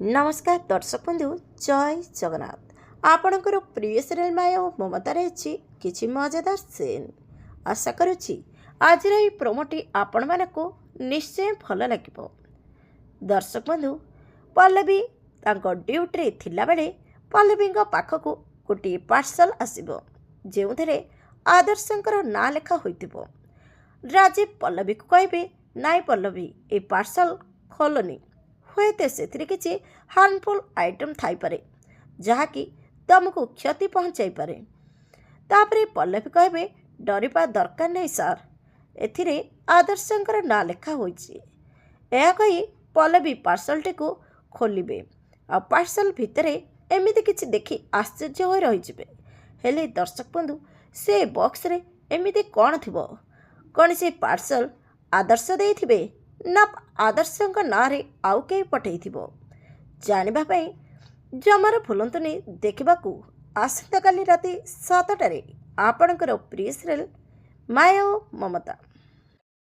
नमस्कार दर्शक बंधु जय जगन्नाथ आपणकर प्रिय सीरियल माया और ममता रही किछि मजेदार सीन आशा करुछि आज प्रोमोटी आपण मानक निश्चय भल लगे। दर्शक बंधु पल्लवी तांको ड्यूटी थिला बेले पल्लवी पाखक गोटे पार्सल आसिबो जेउथरे आदर्शंकर ना लेखा होइतिबो। राजीव पल्लवी को कहबे नाई पल्लवी ए पार्सल खोलनी हुएत से किसी हार्मफुल आइटम थाईपे जहाँकि तुमको क्षति पहुँचाई पारे। तापरे पल्लवी कहबे डरवा दरकार नहीं सार एथिरे आदर्शंकर ना लेखा होइछि। यह कही पल्लवी पार्सलटी को खोलिबे आ पार्सल भितरे एमिति किछि देखि आश्चर्य हो रही हेले दर्शक बंधु से बॉक्स रे एमिति कौन थिबो कौन से पार्सल आदर्श देइथिबे ना आदर्शंक नारे आउ कहीं पठेइथिबो जानिबा पई जमार भूलंतुनी देखिबाकू आसंता काली राति 7टारे आपणकर प्रिय सीरियल माया और ममता।